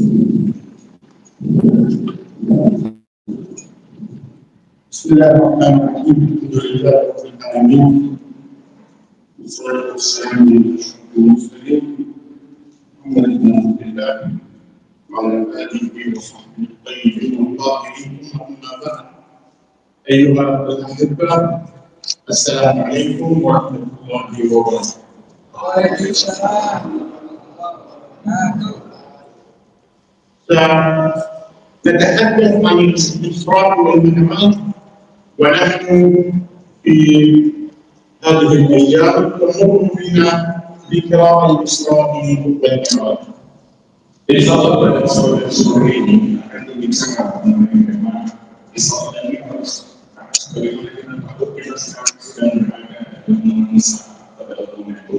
بسم الله الرحمن الرحيم. الحمد لله رب العالمين، والصلاة والسلام على أشرف المرسلين محمد بن عبد الله وعلى آله وصحبه الطيبين الطاهرين. أما بعد، أيها الأحبة، السلام عليكم ورحمة الله وبركاته. وعليكم السلام. نتحدث عن الاستفراغ والمنعات، ونحن في هذه الأيام تمر بنا ذكرى الإسراء والمعراج. إنشاء الله الإسراء ini akan dibincangkan mengenai Isra dan Mi'raj. Sebagaimana patut kita sekarang sedang berada dalam masa pada tahun itu,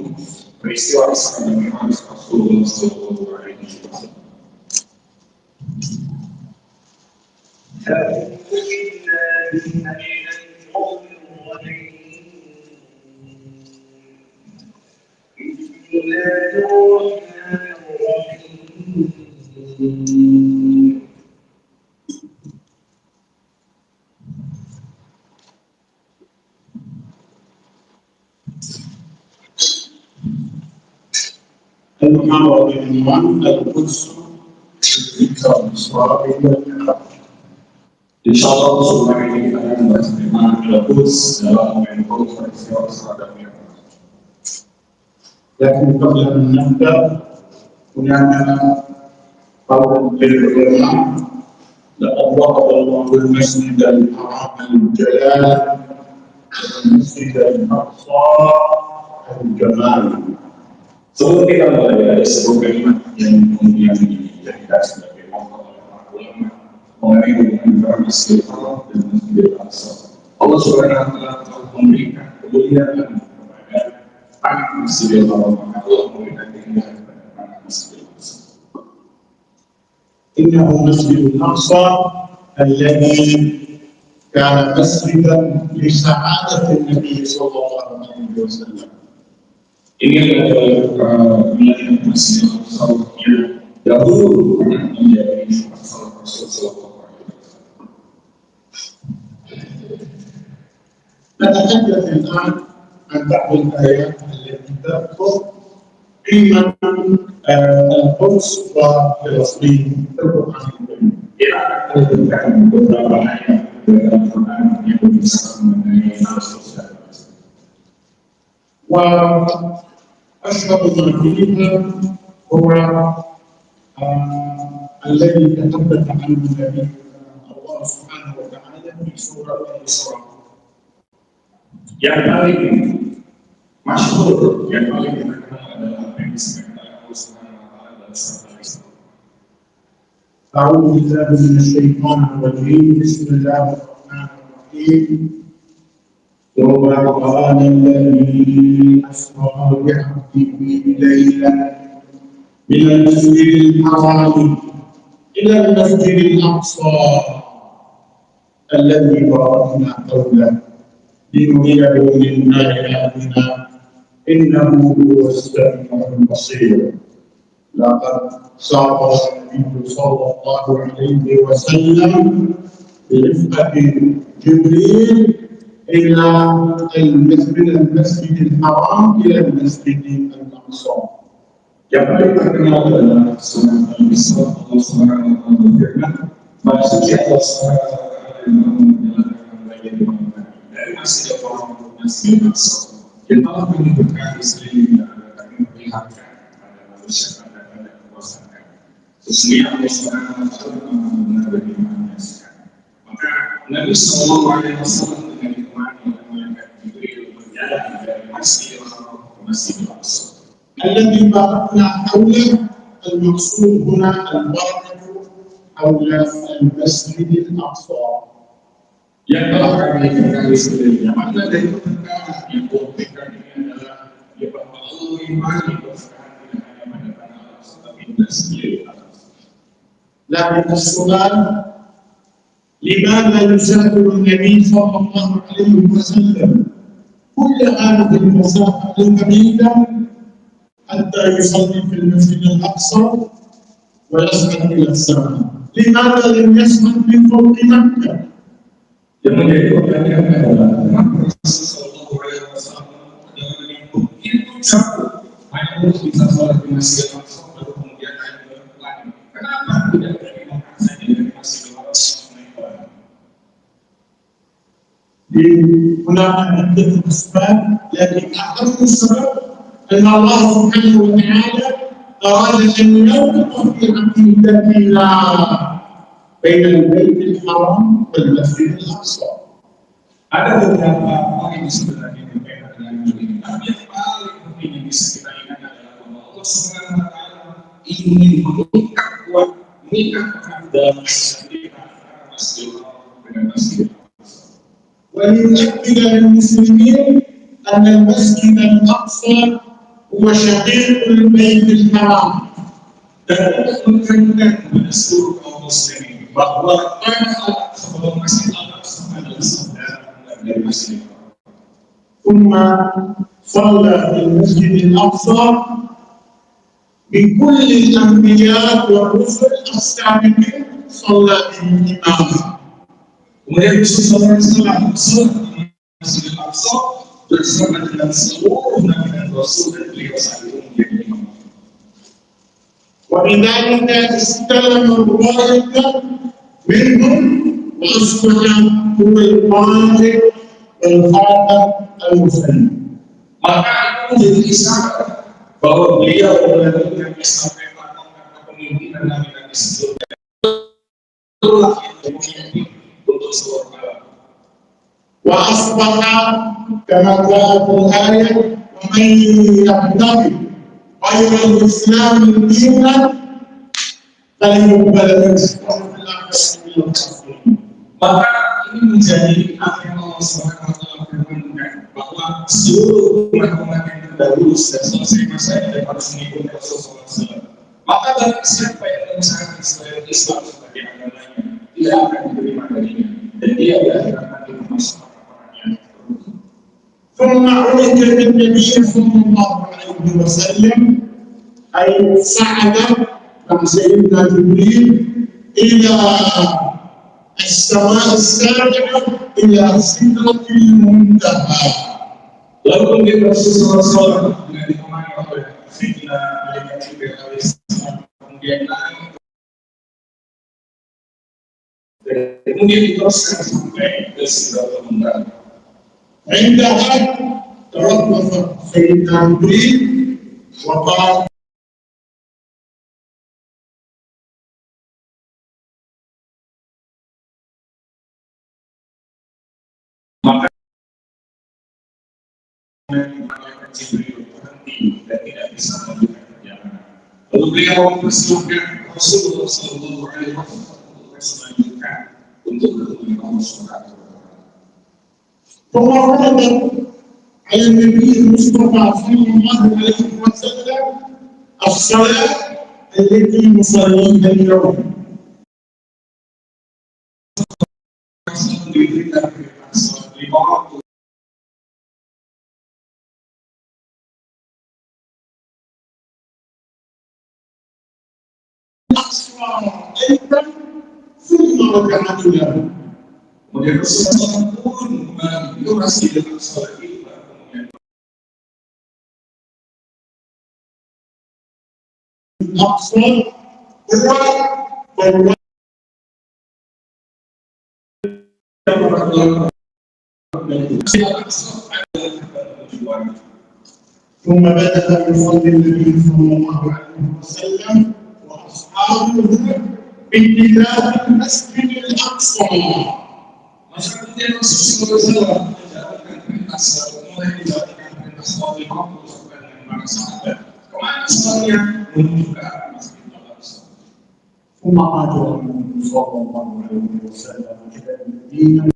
peristiwa Isra dan Mi'raj Rasulullah SAW. المحاضرة بعنوان القدس ذكر الإسراء والمعراج. إن شاء الله سبحانه kita akan membahas tentang Al-Quds dalam mengenai peristiwa Isra dan Mi'raj. لكن قبل أن نبدأ هناك قول للعلماء: لقد وقف الله المسجد الحرام الجلال والمسجد الأقصى الجمال. Sebelum kita mulai, ada sebuah kalimat yang kemudian dijadikan sebagai pokok oleh para ulama mengenai hubungan antara Masjidil Haram dan Masjidil Aqsa. Allah Subhanahu wa Ta'ala telah memberikan kemuliaan kepada anak Masjidil Haram, maka Allah memberikan keindahan kepada anak Masjidil Aqsa. Innahu Masjidil Aqsa alladhi kana masjidan li sa'adati Nabi sallallahu alaihi wasallam. Ini adalah wilayah Masjidil Aqsa yang dahulu pernah menjadi asal Rasul sallallahu alaihi wasallam. نتحدث الآن عن بعض الآيات التي تذكر قيمة القدس وفلسطين في القرآن الكريم. إلى أن تذكر beberapa ayat dalam Al-Quran yang berbicara mengenai Rasul. وأشهر ما فيها هو الذي تحدث عنه النبي الله سبحانه وتعالى في سورة الإسراء. Yang paling masyhur, yang paling terkenal adalah apa yang disebutkan oleh Allah Subhanahu wa Ta'ala dalam surah Al-Isra. أعوذ بالله من الشيطان الرجيم. بسم الله الرحمن الرحيم. سبحان الذي أسرى بعبده ليلا من المسجد الحرام إلى المسجد الأقصى الذي باركنا حوله لنريه من آياتنا إنه هو السميع البصير. لقد سار النبي صلى الله عليه وسلم برفقة جبريل إلى المسجد الحرام إلى المسجد الأقصى. Yang paling terkenal adalah surah Al-Isra. Allah Subhanahu wa Ta'ala berfirman, "Maka suci Allah Subhanahu wa Ta'ala yang menjalankan bagian dari Masjidil Haram ke Masjidil Aqsa yang telah menunjukkan sekeliling dan memperlihatkan pada manusia pada kekuasaan. Sesungguhnya Allah Subhanahu wa Ta'ala benar bagaimana menyaksikan." Maka Nabi Sallallahu Alaihi Wasallam dengan ditemani oleh malaikat Jibril berjalan dari Masjidil Haram ke Masjidil Aqsa. الذي باركنا حوله المقصود هنا البركة حول المسجد الأقصى. Yang telah kami berikan di sini, makna dari perkataan yang buktikan ini adalah bahwa Allah imani bersekarang tidak hanya pada tanah Al-Aqsa, tapi juga sekeliling Al-Aqsa. لكن السؤال: لماذا يسافر النبي صلى الله عليه وسلم كل هذه المسافة البعيدة حتى يصلي في المسجد الأقصى ويصعد إلى السماء. لماذا لم يصعد من فوق مكة؟ Yang menjadi pertanyaan adalah kenapa Rasulullah SAW adalah begitu cakup hanya untuk bisa sholat di Masjidil Aqsa baru kemudian naik ke langit. Kenapa tidak dari Mekah saja dari Masjidil Aqsa naik ke langit? Di ulama itu sebab yang akan sebab dan Allah Subhanahu wa taala arada an yawqa fi aqidatillah bain al-Baitul Haram wal Masjidil Aqsa. Ada beberapa hal yang sebenarnya berbeda dengan ini, tapi yang paling penting yang bisa kita ingat adalah bahwa Allah Subhanahu wa taala ingin mengikat kuat, mengikat dalam kita Masjidil Haram dengan Masjidil Aqsa. وليؤكد للمسلمين أن المسجد الأقصى هو شقيق البيت الحرام. Dan menekankan kepada seluruh kaum muslimin bahwa sebelum Masjid Al-Aqsa adalah saudara dari Masjid Al-Aqsa. ثم صلى في المسجد الأقصى بكل الأنبياء والرسل السابقين صلى به إماما. Kemudian Rasulullah SAW di Masjidil Aqsa bersama dengan seluruh nabi dan rasul dan beliau saat itu menjadi imam. وبذلك استلم الراية منهم وأصبح هو القائد والخاتم المسلم. Maka itu menjadi isyarat bahwa beliau melanjutkan estafet kepemimpinan nabi dan sebelumnya. Itulah yang memimpin untuk seluruh alam. وأصبح كما جاء في الآية ومن يبتغي غير الإسلام دينا فلن يقبل منه وفي الآخرة من الخاسرين. Maka ini menjadi apa yang Allah Subhanahu wa taala firmankan bahwa seluruh umat-umat yang terdahulu sudah selesai masanya dan harus mengikuti Rasulullah SAW. Maka bagi siapa yang mencari selain Islam sebagai agamanya tidak akan diterima darinya dan dia akan masuk orang-orang yang tertentu. ثم عرج بالنبي صلى الله عليه وسلم أي صعد مع سيدنا جبريل إلى السماء السابعة إلى سدرة المنتهى. Lalu kemudian Rasulullah SAW dengan ditemani oleh Sayyidina Malaikat Jibril alaihissalam kemudian naik kemudian diteruskan sampai ke Sidratul Muntaha. عندها توقف سيدنا جبريل وقال maka Malaikat Jibril berhenti dan tidak bisa melanjutkan perjalanan. Lalu beliau mempersilahkan Rasulullah SAW untuk selanjutnya untuk bertemu dengan Allah Subhanahu wa taala. فورد على النبي المصطفى صلى الله عليه وسلم الصلاة التي نصليها اليوم. أيضا ثم ركعت له. Kemudian Rasulullah pun menurasi dengan sholat itu kemudian maksud berat bahwa ثم بدأ يصلي النبي صلى الله عليه وسلم وأصحابه باتجاه المسجد الأقصى. Maka kemudian Rasulullah SAW menjalankan perintah mulai dijalankan perintah sholat lima waktu sampai dengan para sahabat. Kemana sholatnya? Menuju ke arah Masjid Al-Aqsa. ثم قال النبي صلى الله عليه وسلم إلى المدينة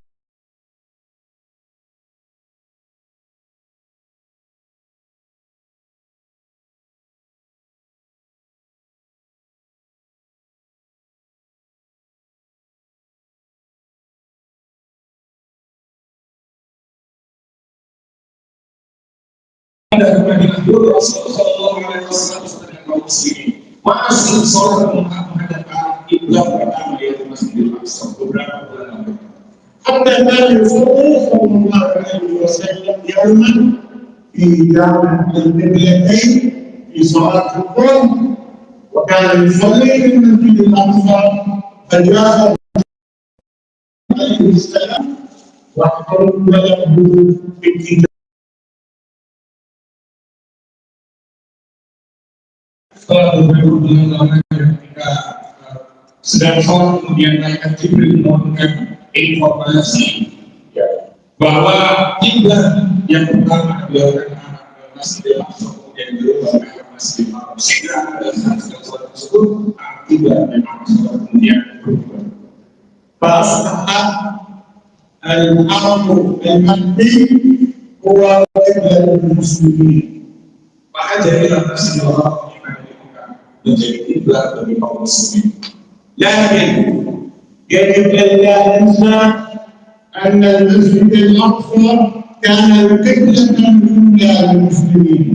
Rasulullah SAW sedang kaum muslimin. masih sholat menghadap kiblat pertama yaitu Masjidil Aqsa beberapa bulan lalu. Hatta Nabi sallallahu alaihi wasallam yauman fi jami' al-qiblatain fi salat al-qur'an wa kana yusalli fi Masjidil Aqsa faja'a alaihi salam wa qala fi setelah beberapa bulan lamanya ketika sedang sholat kemudian malaikat Jibril memberikan informasi bahwa kiblat yang pertama adalah ke Masjidil Aqsa kemudian berubah ke Masjidil Haram sehingga pada saat sedang sholat tersebut kiblat memang sholat kemudian berubah. Bahasa al-amru al-mahdi huwa qiblatul muslimin. Maka jadilah Masjidil Haram menjadi kiblat bagi kaum muslimin. Lakin يجب ألا ننسى أن المسجد الأقصى كان القبلة الأولى للمسلمين.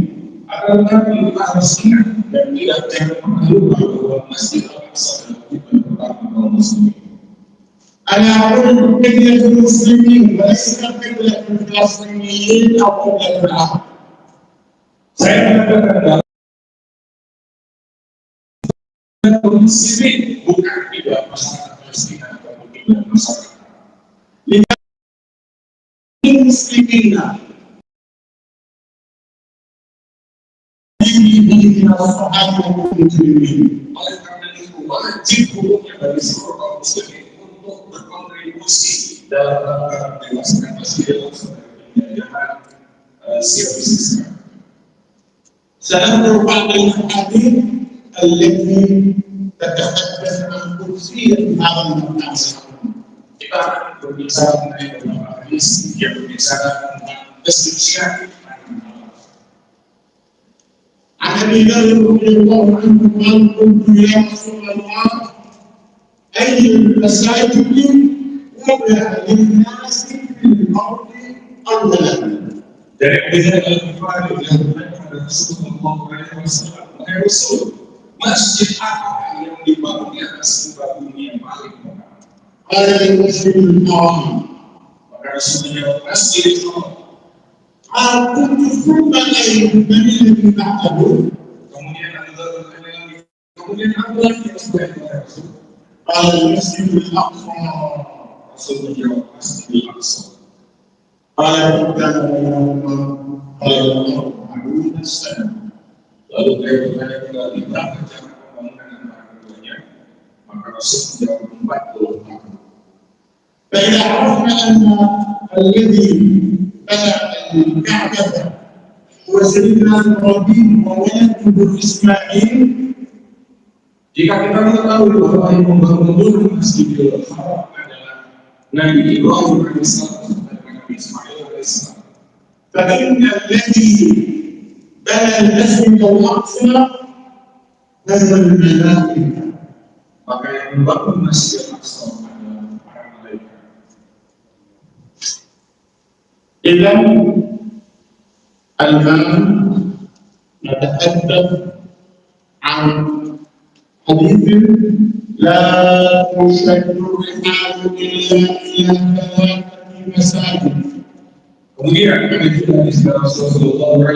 Akan dipastikan dan tidak jangan lupa bahwa Masjid Al-Aqsa adalah kiblat pertama kaum muslimin. Ana aqulu qiblatul muslimin wa laysa qiblatul Filastiniyyin aw qiblatul Arab. Saya mengatakan muslimin bukan kiblat masyarakat Palestina atau kiblat masyarakat. Lima muslimin ini sahabat muslimin. Oleh karena itu wajib hukumnya bagi seluruh kaum muslimin untuk berkontribusi dalam rangka menjelaskan Masjidil Aqsa dari penjajahan Zionis Israel. Salah merupakan hadis التي تتحدث عن كرسي هذا المكان. Kita akan berbicara mengenai beberapa hadis yang berbicara tentang kesucian. An-Nabi radhiyallahu anhu qala qultu ya Rasulullah ayyul masajid wadi'a lin-nasi fil ardi awwalan. Dari hadis Al-Bukhari yang berkata Rasulullah SAW, wahai Rasul, masjid apa yang dibangun di atas muka bumi yang paling pertama? Al-Masjidil Haram. Maka Rasulullah Masjidil Haram. Aku tufuka air dari lebih ta'adu. Kemudian apa lagi yang sudah Rasul? Al-Masjidil Aqsa. Rasulullah Masjidil Aqsa. Lalu bagaimana kembali berapa cara pembangunan antara keduanya? Maka Rasul menjawab 40 tahun. فإذا عرفنا أن الذي بنى الكعبة هو سيدنا إبراهيم وولده إسماعيل. Jika kita mengetahui bahwa yang membangun Masjidil Haram adalah Nabi Ibrahim alaihissalam dan Nabi Ismail alaihissalam. فإن الذي بنى المسجد الأقصى نزل الملائكة. Maka yang membangun Masjid Al-Aqsa adalah para malaikat. إذن الآن نتحدث عن حديث لا تشد الرحال إلا إلى 3 مساجد. Kemudian dari Rasulullah SAW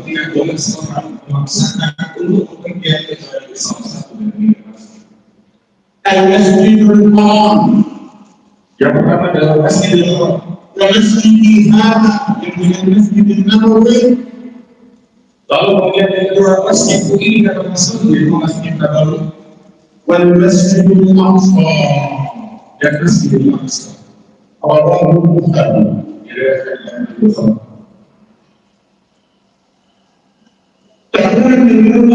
tidak boleh seorang memaksakan untuk pergi kecuali salah satu dari masjid. Al-Masjidul Haram. Yang pertama adalah Masjidil Haram. Masjidil Haram yang dengan Masjidil Nabawi. Lalu kemudian yang kedua Masjid ini kata Rasul yaitu Masjid Nabawi. Wal Masjidil Aqsa dan Masjidil Aqsa. Rawahu Bukhari. تقول اليوم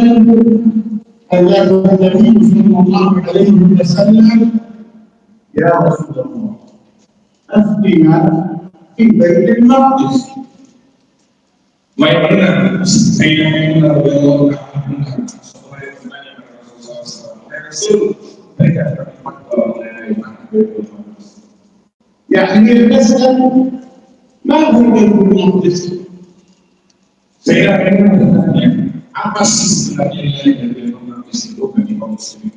الله النبي صلى الله عليه وسلم يا رسول الله أفتنا في بيت المقدس. Maimunah Sayyidah Maimunah radhiyallahu anha setelah bertanya kepada Rasulullah SAW, "Ya Rasul, mereka berfatwa mengenai Baitul Maqdis." Yani al-mas'al ma huwa Baitul Maqdis? Sayyidah Maimunah bertanya, apa sih sebenarnya nilai dari Baitul Maqdis? risiko bagi kaum muslimin.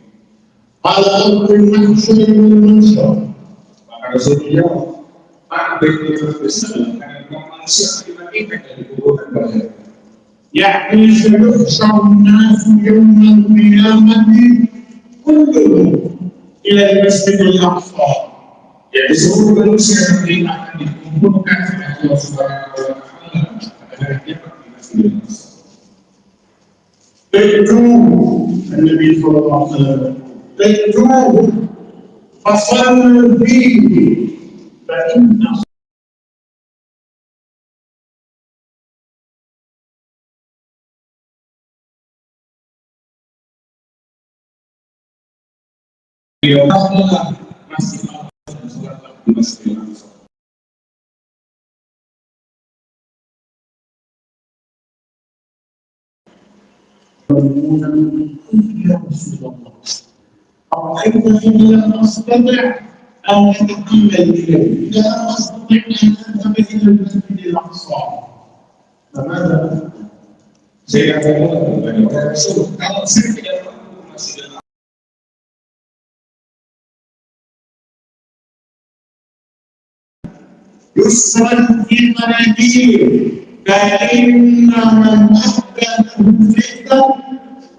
Kalau bermaksud manusia, Maka Rasulullah tak begitu besar karena manusia dimatikan dari kubur dan bahaya. yakni seluruh الناس يوم القيامة كلهم إلى المسجد الأقصى. Jadi seluruh manusia nanti akan dikumpulkan oleh Allah Subhanahu wa Ta'ala pada hari kiamat di Masjidil Aqsa. ادعوه النبي صلى الله عليه وسلم ادعوه فصلوا فيه فإن Beliau adalah masih dan sholat di Masjidil Aqsa. يا رسول الله أرأيت إن لم أستطع أن أتحمل إليه إذا لم أستطع أن أذهب إلى المسجد الأقصى فماذا؟ Saya katakan kepada Rasul, kalau saya tidak mampu Masjidil Aqsa, يسرا في مناديل فإن من أحدث الفتن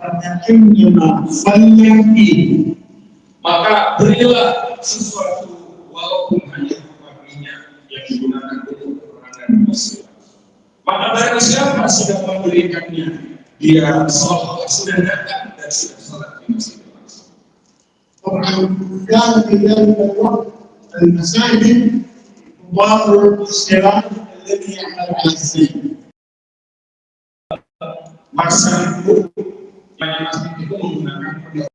فكأنما صلى فيه. maka berilah sesuatu walaupun hanya paginya yang digunakan untuk peperangan di Masjidil Aqsa. Maka barang siapa sudah memberikannya, dia sudah datang dan sudah sholat di Masjidil Aqsa. طبعا كان في ذلك الوقت المساجد تضار الصراط الذي يعمل على السيف. Masa itu banyak masjid itu menggunakan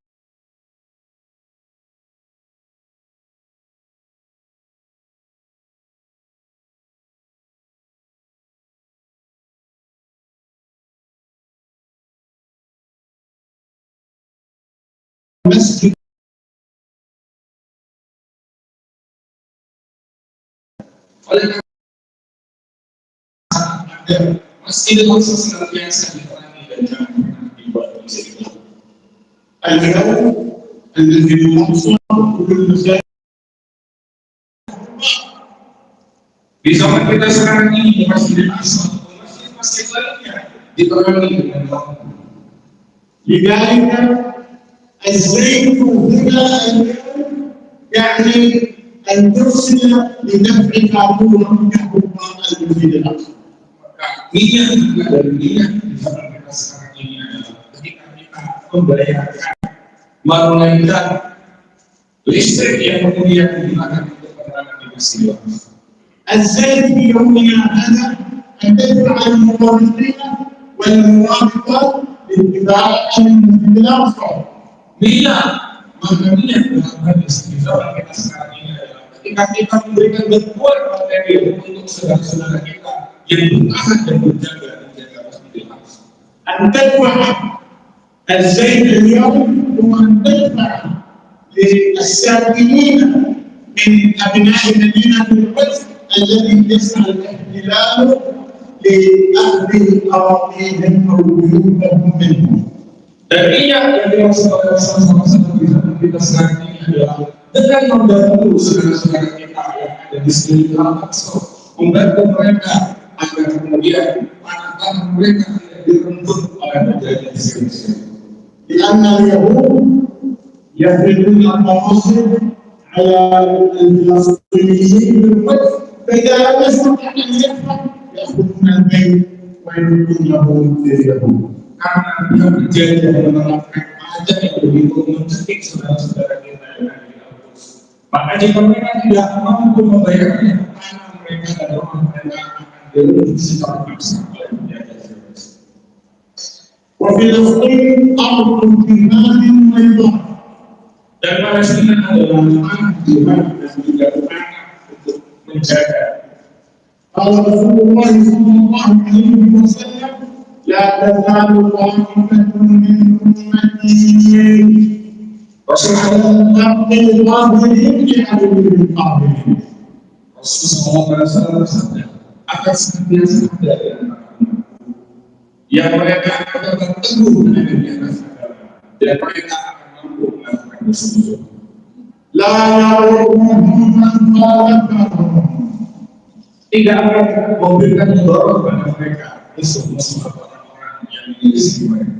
مسجد oleh karena Masjidil Aqsa senantiasa diperangi dan jangan pernah dibuat menjadi gelap. اليوم المسجد الأقصى كل المساجد Di zaman kita sekarang ini Masjidil Aqsa atau masjid-masjid lainnya diperangi dengan gelap. لذلك الزيت هنا اليوم يعني أن ترسل لدفع فاتورة كهرباء المسجد الأقصى. Maka niat dari niat di zaman kita sekarang ini adalah ketika kita membayarkan menunaikan listrik yang kemudian digunakan untuk penerangan di Masjidil Aqsa. الزيت في يومنا هذا أن تدفع المورطين والمرابطات لاتباع المسجد الأقصى. Niat, maka niat dalam hadis di zaman kita sekarang ini adalah ketika kita memberikan bantuan materi untuk saudara-saudara kita yang bertahan dan menjaga Masjidil Aqsa. أن تدفع الزيت اليوم هو أن تدفع للساكنين من أبناء مدينة القدس الذي يسعى الاحتلال لأخذ أراضيهم أو بيوتهم منهم. Dan niat yang dimaksud oleh Rasulullah SAW di zaman kita sekarang ini adalah dengan membantu saudara-saudara kita yang ada di sekitar Al-Aqsa, membantu mereka agar kemudian tanah-tanah mereka tidak direnggut oleh penjajah di sini. لأن اليهود يفرضون المناصب على الفلسطينيين بالقدس فإذا لم يستطع أن يدفع يأخذون البيت ويردونه لليهود. Karena dia berjanji menerapkan pajak yang begitu mencekik saudara-saudara kita yang ada di Al-Quds. Maka jika mereka tidak mampu membayarnya, tanah mereka dan rumah mereka akan direbut secara paksa oleh penjajah Zionis. وفلسطين أرض جهاد بيضاء. Dan Palestina adalah tanah jihad dan juga tanah untuk menjaga. قال رسول الله صلى الله عليه وسلم لا تزال طائفة من أمتي Rasulullah الحق الظاهرين لعدو القاهرين. Rasulullah SAW bersabda, akan senantiasa ada di antara umat yang mereka akan berteguh dengan di atas agama dan mereka akan mampu melakukan tersebut. La ya'lamuhum man khalaqahum. Tidak akan memberikan dorong pada mereka musuh-musuh orang-orang yang mengisi mereka.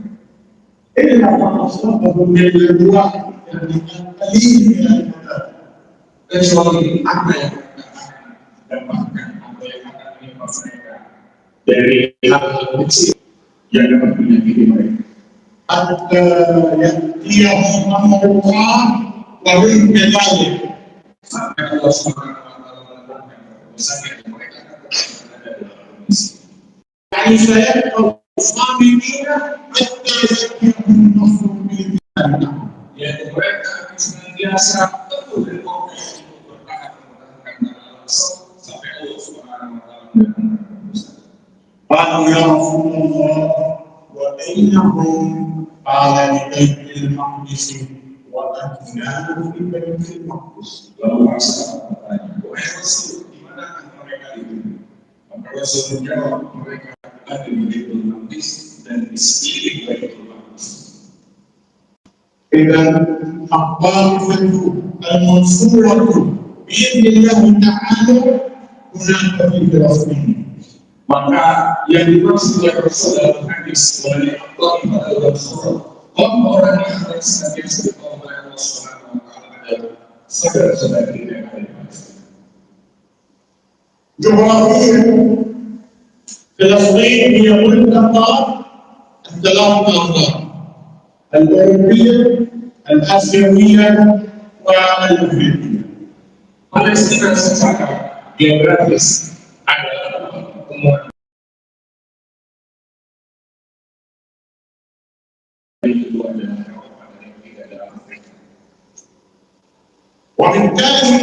Inilah maksud pemberian dua yang dikatakan Kecuali apa yang mereka akan dapatkan, apa yang akan menimpa mereka dari hal-hal kecil yang dapat menyakiti mereka. hatta ya'tiyahum amrullah wa hum kadhalik. Sampai Allah Subhanahu wa taala melakukan keputusan yang mereka katakan ada dalam kondisi. Yani sayabqa as-sabirina hatta ya'tiyahum nasrun min indina. Yaitu mereka akan senantiasa teguh dan kokoh untuk bertahan mempertahankan tanah sampai Allah Subhanahu wa taala melakukan keputusan. قالوا يا رسول الله وبينهم قال لبيت المقدس وأتنا في بيت المقدس. Lalu Rasul bertanya, wahai Rasul, di manakah mereka itu? Maka Rasul menjawab, mereka ada di Baitul Maqdis dan di sekeliling Baitul Maqdis. إذا الطائفة المنصورة بإذن الله تعالى هناك في فلسطين. Maka yang dimaksud oleh Rasul dalam hadis mengenai Taifah al-Mansur, orang-orang yang akan senantiasa ditolong oleh Allah Subhanahu wa taala adalah saudara-saudara kita yang ada di Palestina. جغرافيا فلسطين هي منطقة الثلاث أنظار الأوروبية الآسيوية والأفريقية. Palestina secara geografis adalah pertemuan itu adalah Eropa dan yang ketiga adalah Afrika. وبالتالي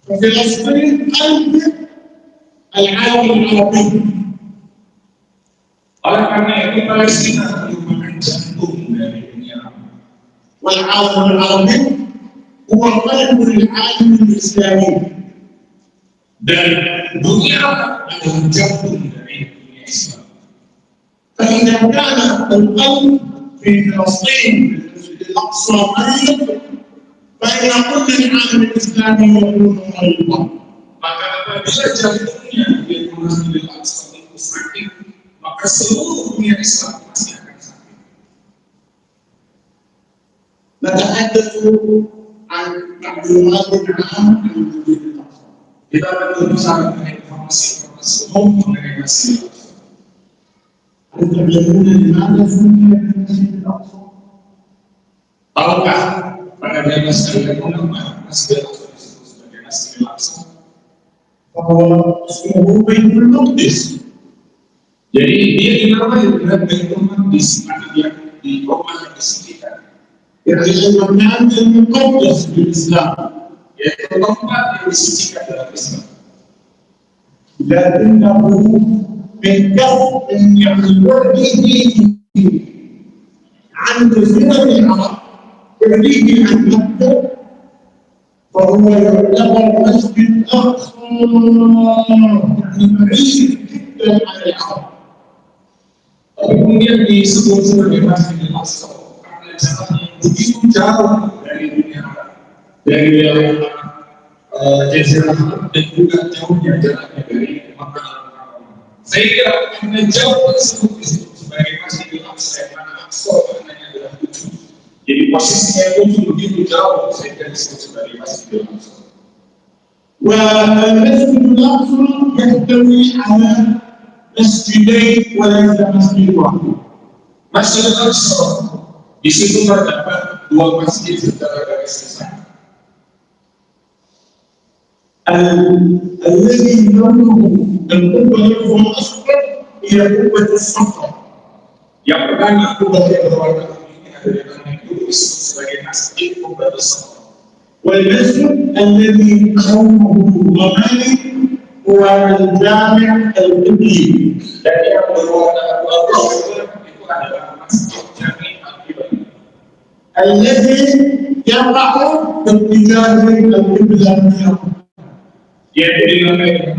ففلسطين قلب العالم العربي. Oleh karena itu Palestina merupakan jantung dari dunia. والعالم العربي هو قلب العالم الإسلامي. Dan dunia adalah jantung dari dunia Islam. فإذا كان القلب في فلسطين في المسجد الأقصى مريض فإن كل العالم الإسلامي يكون مريضا. Maka apabila jantungnya di Masjidil Aqsa itu sakit, maka seluruh dunia Islam pasti akan sakit. نتحدث عن معلومات عامة عن المسجد الأقصى. Kita akan bicara mengenai informasi-informasi umum mengenai Masjidil Aqsa. هل تعلمون لماذا سمي بالمسجد الأقصى؟ Tahukah pada zaman sekalian mengapa Masjidil Aqsa disebut sebagai Masjidil Aqsa? فهو اسمه بيت المقدس. Jadi dia dinamai dengan Baitul Maqdis, artinya di rumah yang disucikan. يعني المكان المقدس بالإسلام. Yaitu tempat yang disucikan dalam Islam. لكنه من كثر يعني بعده عن جزيرة العرب بعيد عن مكة فهو يعتبر مسجد أقصى يعني بعيد جدا عن العرب. Tapi kemudian disebut sebagai Masjidil Aqsa karena jarak yang begitu jauh dari dunia Arab, dari wilayah Jazirah Arab dan juga jauhnya jaraknya dari Makkah. Sehingga karena jauh tersebut disebut sebagai Masjidil Aqsa yang mana Aqsa maknanya adalah tujuh. Jadi posisinya tujuh begitu jauh sehingga disebut sebagai Masjidil Aqsa. والمسجد الأقصى يحتوي على مسجدين وليس مسجد واحد. Masjidil Aqsa di situ terdapat dua masjid secara garis besar. الذي يملك القبة الأصغر هي قبة الصخرة. Yang pertama kubah yang berwarna kuning ini ada di tanah itu disebut sebagai Masjid Kubah Besar. والمسجد الذي حوله ضماني هو الجامع القبلي. Dan yang berwarna abu-abu itu adalah Masjid Jami Al-Qibla. الذي يقع باتجاه القبلة. Yaitu dinamai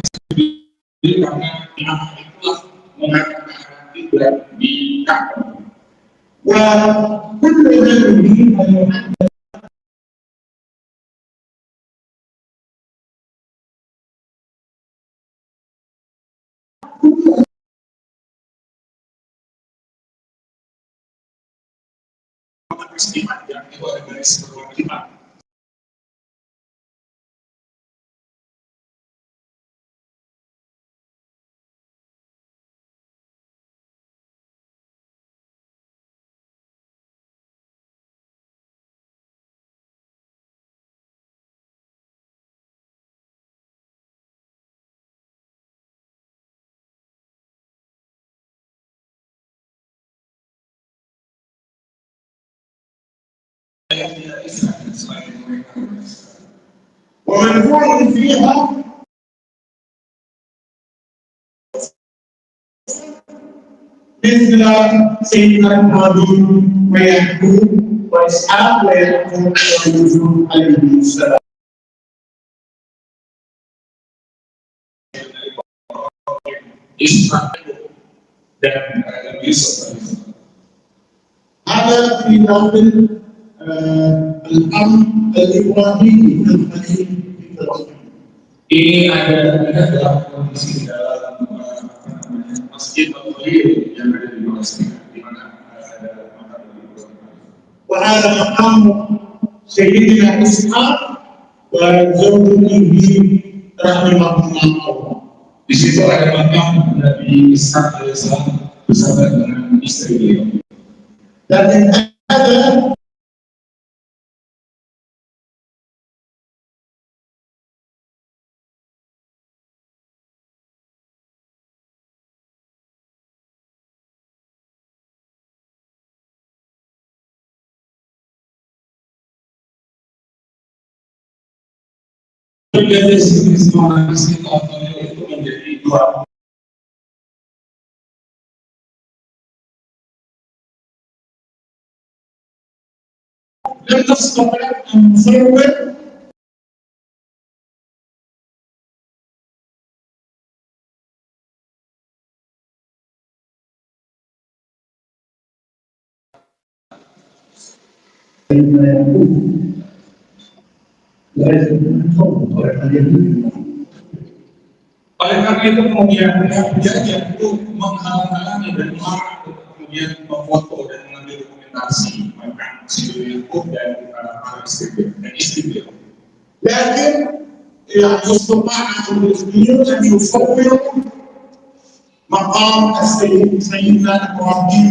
dengan karena itulah menghadap kiblat di Ka'bah. وكل من يريد ان يحدث peristiwa yang itu ada garis berwarna. ومنفوع فيها مثل سيدنا ابراهيم ويعقوب واسحاق ويعقوب ويوسف عليه السلام. هذا في داخل الامر الابراهيمي الخليل في فلسطين. Ini ada dalam kondisi dalam masjid Al-Khalil yang ada di Palestina, di mana ada makam Ibrahim. وهذا مقام سيدنا إسحاق وزوجته رحمهم الله. Di situ ada makam Nabi Ishak alaihissalam bersama dengan istri beliau. Dan ada dari sini semua isi itu menjadi dua. لم تستطع أن تصور oleh karena itu kemudian dia itu menghalang-halangi dan melarang kemudian memfoto dan mengambil dokumentasi makam si Yakub dan para istri beliau. لكن يستطيع أن يصور مقام سيدنا إبراهيم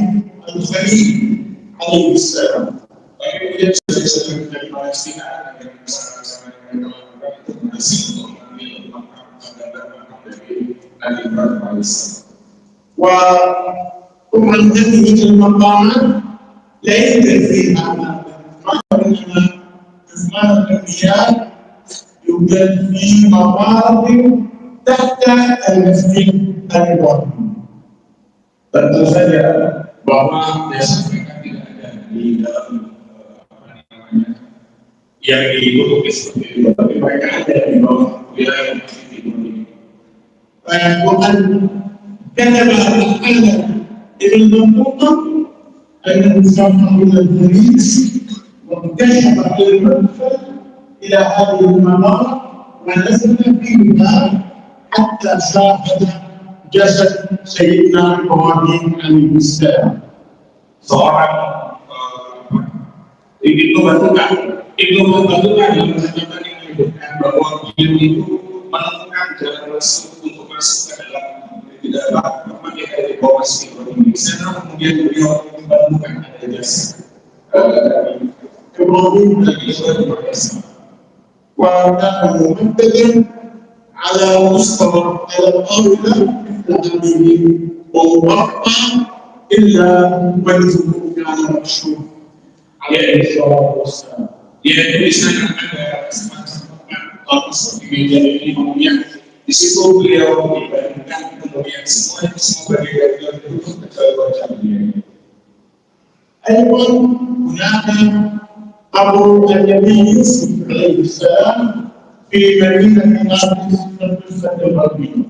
الخليل عليه السلام. Kemudian saya dari Palestina dan bersama-sama dengan teman-teman itu masih untuk mengambil makam dari Nabi Ibrahim alaihissalam. ومن هذه المقامات ليس فيها كثمان الأنبياء يوجد في مقاطع تحت المسجد الإبراهيمي. Tentu saja bahwa biasanya tidak ada di dalam yang ditutupi seperti itu, tapi mereka ada di bawah wilayah masjid Ibrahim. وقد كتب الحالة إلى المنطقة أنه سافر إلى البوليس واكتشف المدخل إلى هذه المنارة ونزل فيها حتى شاهد جسد سيدنا إبراهيم عليه السلام. Seorang itu menentukan yang menyatakan yang menyebutkan bahwa beliau itu menemukan jalan untuk masuk ke dalam tidak tempat yang ada di bawah masjid Ibrahim. Di sana kemudian beliau menemukan ada jasa Ibrahim Nabi Ibrahim. وكان ممددا على مستوى الطاولة الأمامي ومرفع إلا وجهه كان مكشوف عليه الصلاة والسلام. Yaitu di sana ada semacam seperti meja ini kemudian di situ beliau dibandingkan kemudian semua bagian beliau ditutup kecuali wajah beliau. أيضا هناك قبر النبي يوسف عليه السلام في مدينة نابلس في القصة الغربية.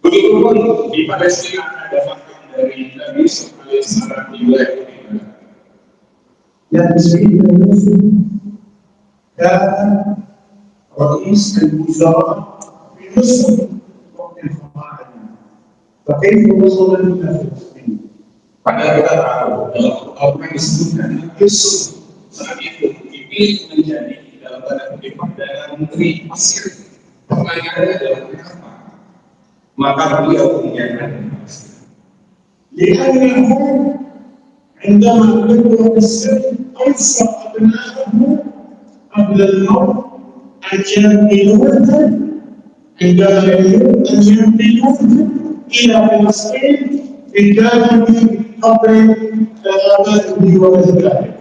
Begitupun di Palestina ada makam dari Nabi Yusuf alaihissalam di wilayah ini. yang سيدنا يوسف كان رئيس الوزراء في مصر وقت الفراعنة، فكيف وصل إلى فلسطين؟ Padahal kita tahu dalam Al-Quran disebutkan Yusuf saat itu dipilih menjadi dalam tanda kutip perdana menteri Mesir. Pertanyaannya adalah kenapa? Maka beliau menyatakan لأنه عندما كبر في السن أوصى أبنائه قبل الموت أن ينقلوه عندما يريد أن ينقلوه إلى فلسطين بجانب قبر آبائه وأجداده.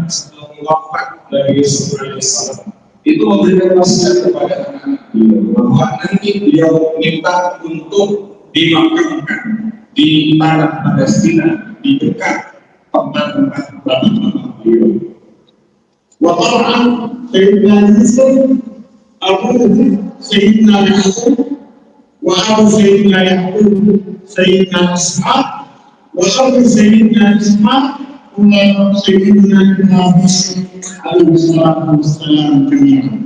setelah wafat dari Yusuf alaihissalam itu memberikan wasiat kepada anak-anak beliau bahwa nanti beliau minta untuk dimakamkan di tanah Palestina di dekat tempat-tempat bapak-bapak beliau. وطبعا سيدنا يوسف أبوه سيدنا يعقوب وأبو سيدنا يعقوب سيدنا إسحاق وأبو سيدنا إسحاق هو سيدنا إبراهيم عليه الصلاة والسلام جميعا.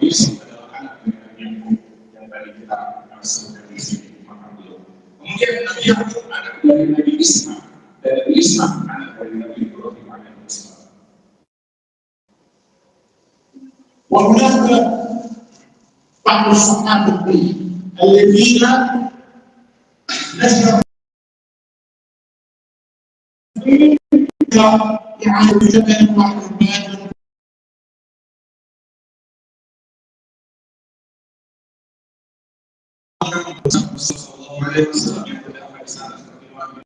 Yusuf adalah anak yang tadi kita masuk dari sini makam beliau. Kemudian Nabi Yakub anak dari Nabi Ishak dan Nabi Ishak anak dari Nabi Ibrahim alaihissalam. وهناك بعض الصحابة الذين نشروا يعني جبل وحرمان Sallallahu alaihi wasallam yang terdapat di sana seperti Nabi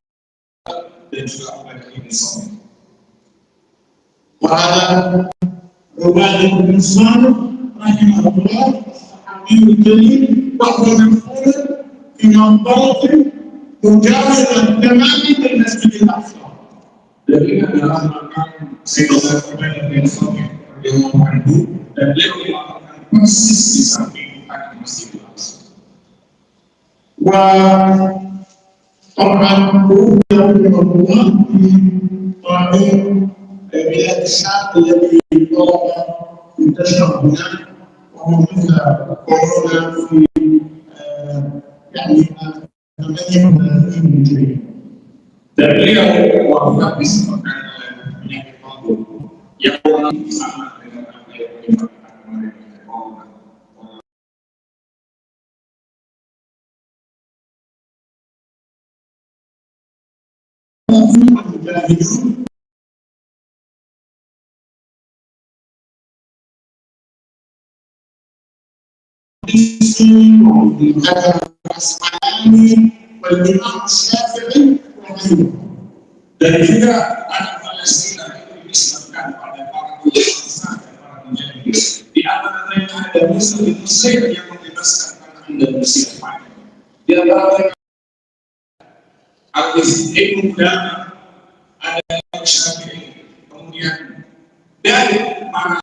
dan juga pada Ibnu Sa'id. وعلى عبادة بن صالح رحمه الله الصحابي الجليل وهو مدفون في منطقة مجاورة تماما للمسجد الأقصى. Dan adalah makam Sayyidina Ubadah bin Samit radhiyallahu anhu dan beliau dimakamkan persis di samping makam Masjidil Aqsa. وطبعا توفي رحمه الله في طاعون بلاد الشام الذي انتشر هناك وهو مثل كورونا في يعني 38 هجري. Dan beliau wafat disebabkan oleh penyakit mabuk yang sama dengan apa yang dimakamkan kemarin oleh corona. الأسماعيلي والإمام الشافعي وغيره. Dan juga anak Palestina itu dinisbatkan pada para penguasa dan para penjajah. Di antara mereka ada Musa bin Mesir yang membebaskan anak Andalusia. Di antara mereka Al-Aziz Ibn Qudamah, ada Imam Syafi'i, kemudian dari para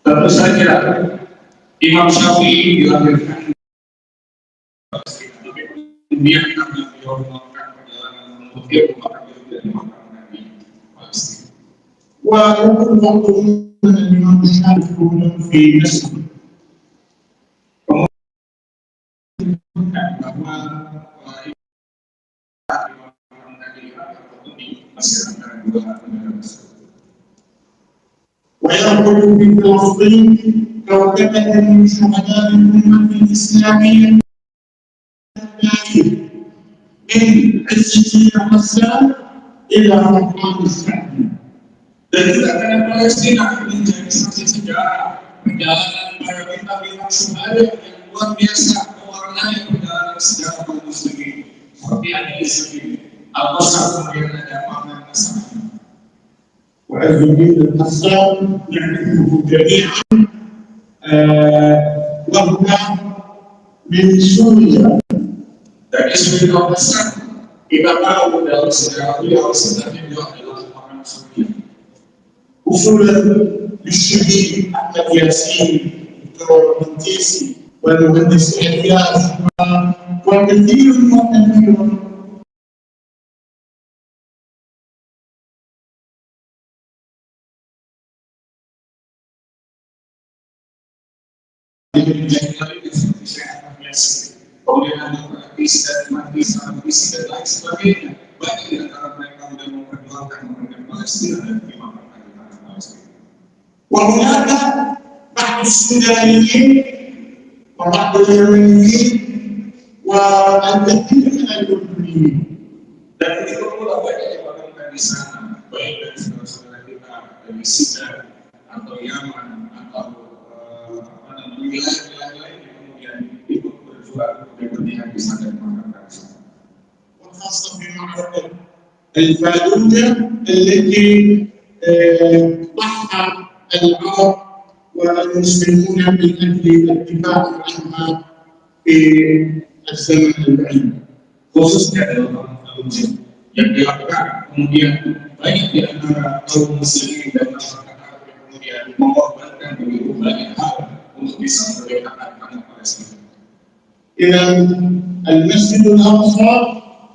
tentu saja Imam Syafi'i dilahirkan kemudian karena beliau melakukan perjalanan menuju maka beliau tidak dimakamkan di Palestina. ويقول بعضهم ان الامام الشافعي هو في مصر. Bahwa ويقول في فلسطين كوكبة من شهداء الأمة الإسلامية من عز الدين حسان إلى مقام الشعبي. dan juga karena Palestina menjadi saksi sejarah perjalanan para bintang-bintang syuhada yang luar biasa mewarnai perjalanan sejarah kaum muslimin seperti Ali Sabil, Al-Qasam, kemudian ada Muhammad Nasr. وعز الدين حسان نعرفه جميعا وهو من سوريا Dari sudut kawasan, kita tahu dalam sejarah beliau sebenarnya beliau adalah orang Sufi. Usulan Syekh Ahmad Yasin, Al-Mantisi, والمهندس إلياس وكثير وكثير kemudian ada visi dan visi dan lain sebagainya. Banyak di antara mereka sudah memperjuangkan kemerdekaan Palestina dan dimakamkan di tanah Palestina. وهناك بعض السودانيين وبعض اليمنيين والكثير من الأردنيين. Dan itu pula banyak yang dimakamkan di sana, baik dari saudara-saudara kita dari Sudan atau Yaman atau wilayah-wilayah lain yang kemudian ikut berjuang dan berpihak di sana dan dimakamkan di sana. وخاصة في معركة الفالوجة التي ضحى العرب والمسلمون من أجل الدفاع عنها في الزمن البعيد. Khususnya dalam Fallujah yang dilakukan kemudian banyak di antara kaum muslimin dan masyarakat Arab yang kemudian mengorbankan begitu banyak hal untuk bisa memerdekakan tanah Palestina. إذن المسجد الأقصى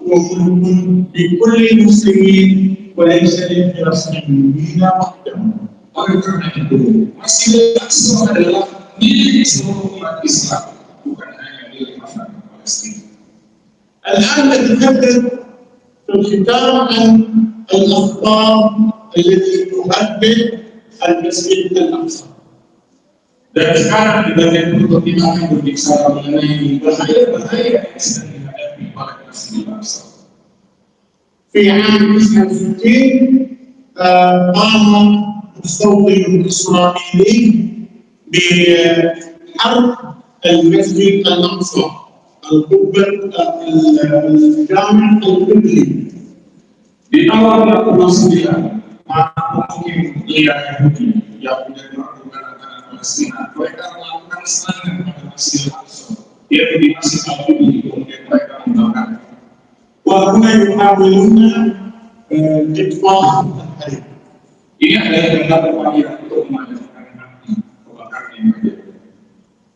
هو ملك لكل المسلمين وليس للفلسطينيين وحدهم. Oleh karena itu, Masjidil Aqsa adalah milik seluruh umat Islam, bukan hanya milik masyarakat Palestina. الآن نتحدث في الختام عن الأخطار التي تهدد المسجد الأقصى. Dan sekarang di bagian berikut kita akan berbicara mengenai bahaya-bahaya yang sedang dihadapi oleh Masjidil Aqsa. في عام 69 قام مستوطن إسرائيلي بحرق المسجد الأقصى القبة الجامع القبلي. Di tahun 69 mungkin Yahudi yang sudah melakukan tanah Palestina, mereka melakukan serangan pada Masjidil Aqsa, yaitu di Masjid Al-Qudsi, kemudian mereka membakar. وهنا يحاولون إطفاء الحريق. Ini adalah upaya untuk memadamkan api kebakaran yang terjadi.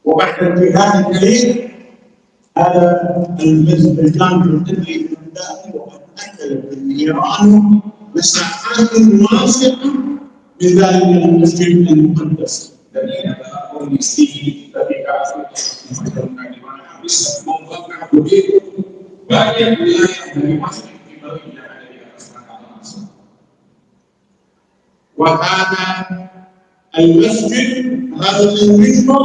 وبعد انتهاء الحريق هذا المسجد الجامع الذي يدعي وقد أكل النيران مساحات واسعة من ذلك المسجد المقدس. Dan ini adalah kondisi ketika memadamkan di mana habis membakar begitu banyak wilayah dari masjid Nabawi yang ada di atas tanah Al-Aqsa. وهذا المسجد هذا المنبر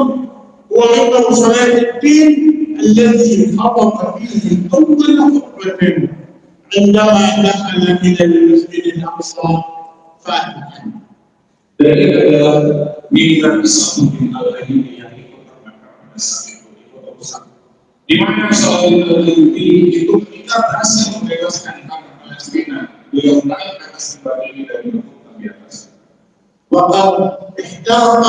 هو منبر صلاة الدين الذي خطب فيه أول خطبة عندما دخل إلى المسجد الأقصى فاتحا. Dan ini adalah mimbar Islam al-Ghani yang ikut terbakar pada saat itu di kota Busra, di mana Saudi itu ketika berhasil membebaskan tanah Palestina, beliau naik ke atas mimbar ini dan berkhutbah di atas. وقد احترق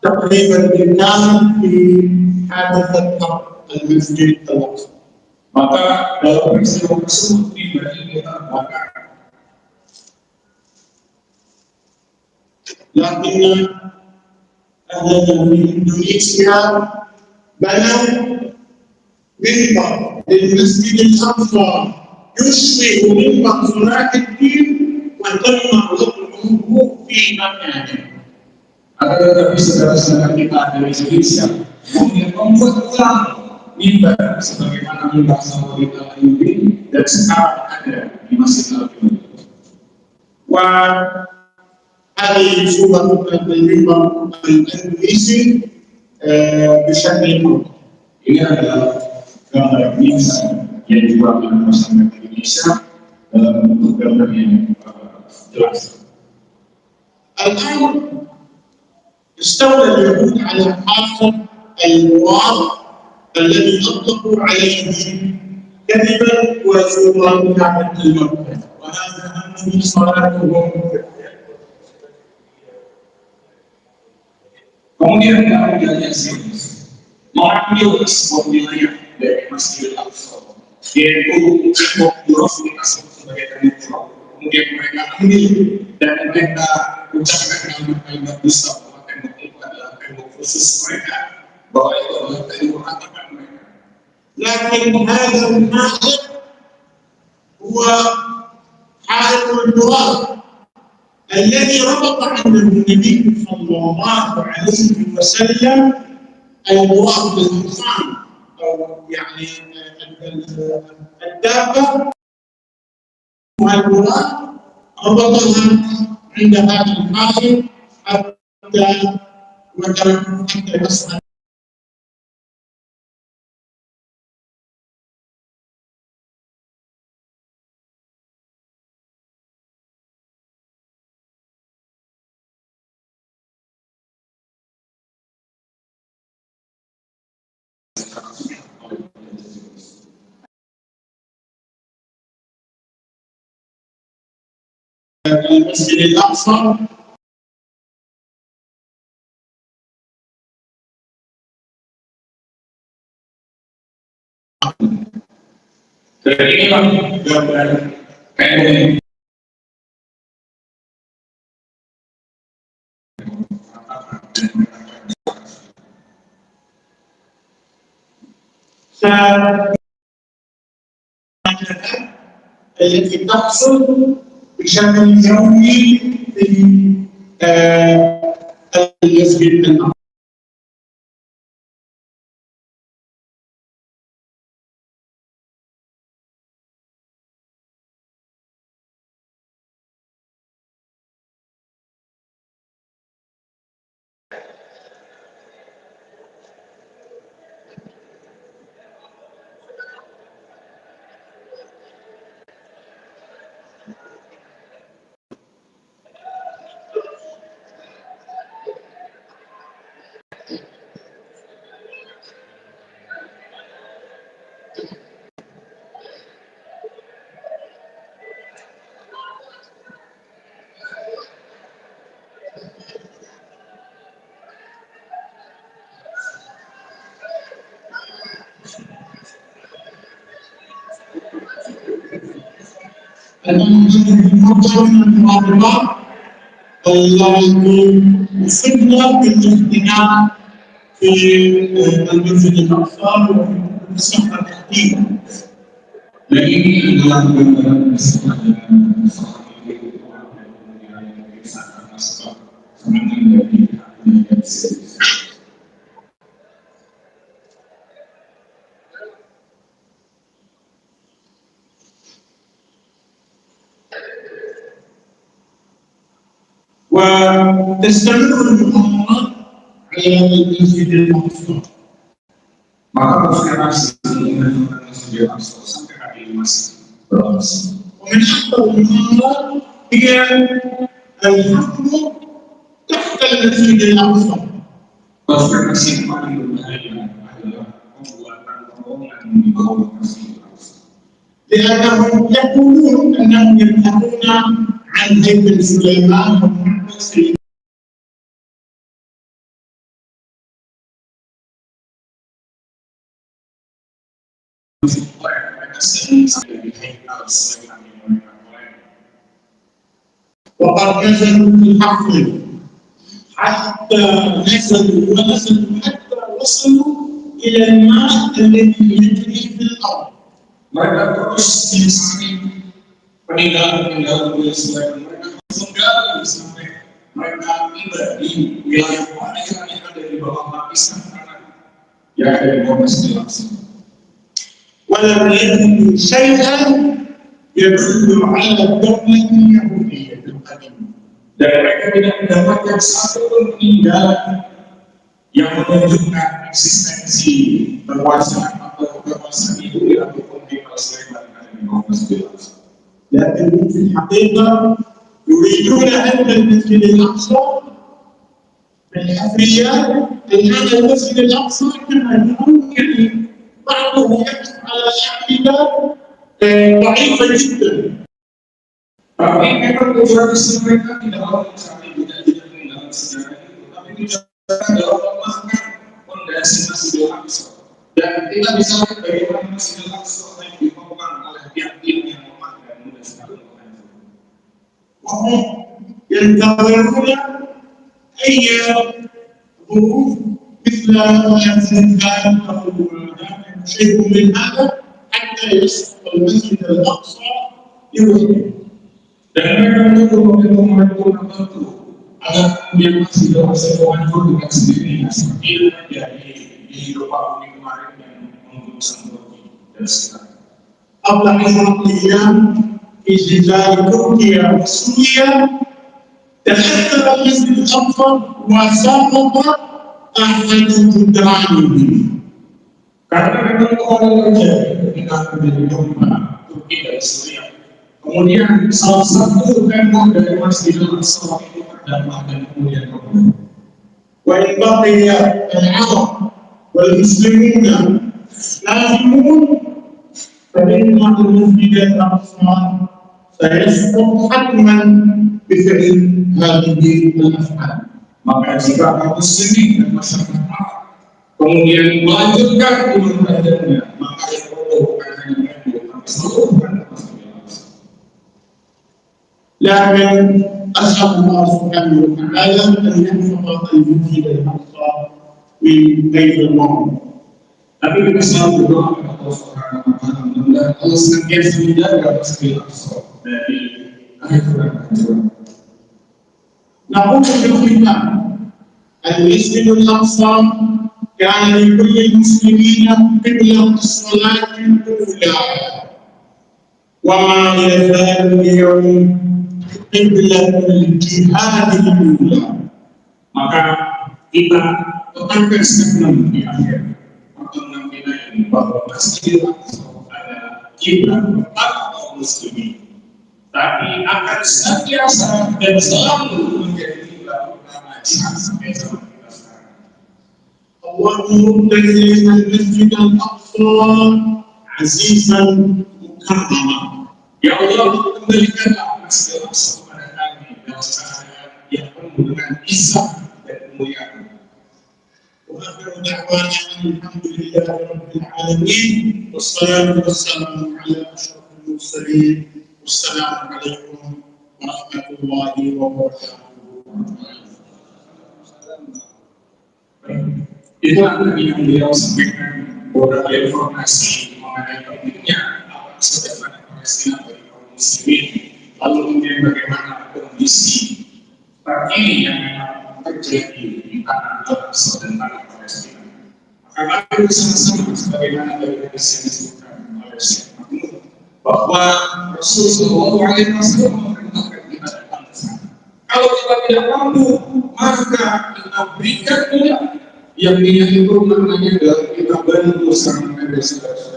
تقريبا بالكامل في حادثة حرق المسجد الأقصى. Maka dalam peristiwa tersebut mimbar ini terbakar. لكن أهلنا في إندونيسيا بنوا منبر للمسجد الأقصى يشبه منبر صلاة الدين وتم وضعه في مكانه. Akan tetapi saudara-saudara kita dari Indonesia kemudian membuat ulang mimbar sebagaimana mimbar Saudi Al-Ayyubi dan sekarang ada di Masjid Al-Aqsa. هذه صورة المنبر الإندونيسي بشكل موضوعي. Ini adalah gambar biasa yang dibuat oleh masyarakat Indonesia dalam bentuk gambar yang jelas. الآن استولى اليهود على حاصل المواد الذي أطلقوا عليه كذبا وزورا كعبة المكة وهذا أهم صلاتهم. Kemudian dalam wilayah Zionis, mengambil sebuah wilayah dari Masjidil Aqsa, yaitu tembok Quds dikasih sebagai tembok Quds. Kemudian mereka ambil dan mereka ucapkan kalimat-kalimat besar bahwa tembok itu adalah tembok khusus mereka, bahwa itu adalah tembok harapan mereka. لكن هذا الحائط هو حائط البراق الذي ربط عنه النبي صلى الله عليه وسلم البراق بالحصان او يعني الدابه والبراق ربطها عند هذا الحائط حتى يصعد. المسجد الأقصى التي تحصل بشكل يومي في المسجد الأقصى. المنظر من المناظرات التي وصلنا بالاهتمام في المسجد الأقصى وفي الصحراء التحتية. Lagi dalam gambaran وتستمر المؤامرات على المسجد الأقصى. maka sekarang Masjidil Aqsa sampai hari ini masih berlangsung. ومن أكبر المؤامرات هي الحفر تحت المسجد الأقصى. Bahkan masih paling berbahaya adalah pembuatan terowongan di bawah Masjidil Aqsa. لأنهم يقولون أنهم يبحثون عن هيكل سليمان ومعبد سليمان. وقد نزلوا في الحفر حتى ونزلوا حتى وصلوا إلى الماء الذي يجري في الأرض. Mereka terus mencari peninggalan-peninggalan Sulaiman. Mereka menggali sampai mereka tiba di wilayah peninggalan yang ada di bawah lapisan tanah yang ada di bawah Masjidil Aqsa. ولم يجدوا شيئا يدل على الدولة اليهودية القديمة. Dan mereka tidak mendapatkan satu pun peninggalan yang menunjukkan eksistensi kekuasaan atau kekuasaan itu ataupun di Sulaiman yang ada di bawah Masjidil Aqsa. لكن في الحقيقة يريدون هدم المسجد الأقصى بالحفريات. الآن المسجد الأقصى كما يقول يعني بعضه يقف على أعمدة ضعيفة جدا. Tapi memang tradisi mereka tidak mencari tidak meninggalkan sejarah itu, tapi juga dalam melemahkan rekomendasi Masjidil Aqsa. Dan kita bisa lihat bagaimana Masjidil Aqsa yang ditopang oleh tiap-tiap yang lemah dan mudah sekali menghancur. ينتظرون أي ظروف مثل زلزال أو شيء من هذا حتى يسقط المسجد الأقصى لوحده. Dan mereka menunggu momentum tertentu agar kemudian Masjidil Aqsa hancur dengan sendirinya seperti yang terjadi di Eropa Uni kemarin yang mengguncang Turki dan sekitar. قبل عشرة أيام في زلزال تركيا وسوريا تأثر المسجد الأقصى وسقط أحد جدرانه. Karena memang orang terjadi ketika terjadi gempa Turki dan Syria. Kemudian salah satu tembok dari Masjidil Aqsa itu terdampak dan kemudian roboh. وإن بقي العرب والمسلمون نائمون فإن المسجد الأقصى سيسقط حتما بفعل هذه الأفعال. Maka jika kaum muslimin dan masyarakat Arab kemudian melanjutkan ibadahnya, maka yang roboh akan tembok keseluruhan Masjidil Aqsa. لكن أسأل الله سبحانه وتعالى أن يحفظ المسجد الأقصى من كيد المرض. Tapi kita selalu berdoa kepada Allah Subhanahu wa Ta'ala, mudah-mudahan Allah senantiasa menjaga Masjidil Aqsa dari kehancuran. نقول في الختام المسجد الأقصى كان لكل المسلمين قبلة الصلاة الأولى وما يزال اليوم قبلة الجهاد الأولى. Maka kita tetapkan statement di akhir pertemuan kita ini bahwa Masjidil Aqsa adalah kiblat pertama kaum muslimin, tapi akan senantiasa dan selalu menjadi kiblat utama jihad sampai zaman kita sekarang. اللهم رد إلينا المسجد الأقصى عزيزا مكرما. Ya Allah, kembalikanlah Masjidil Aqsa kepada kami dalam keadaan yang penuh dengan izzah dan kemuliaan. وآخر دعوانا الحمد لله رب العالمين والصلاة والسلام على أشرف المرسلين والسلام عليكم ورحمة الله وبركاته. Itu tadi yang beliau sampaikan beberapa informasi mengenai pentingnya apa kesejahteraan Palestina bagi kaum muslimin, lalu kemudian bagaimana kondisi terkini yang memang terjadi di tanah Al-Aqsa dan tanah Palestina. Maka mari bersama-sama sebagaimana dari hadis yang disebutkan oleh Syekh Mahmud bahwa Rasulullah SAW memerintahkan kita datang ke sana. Kalau kita tidak mampu, maka kita berikan dia yang dia itu maknanya adalah kita bantu sama saudara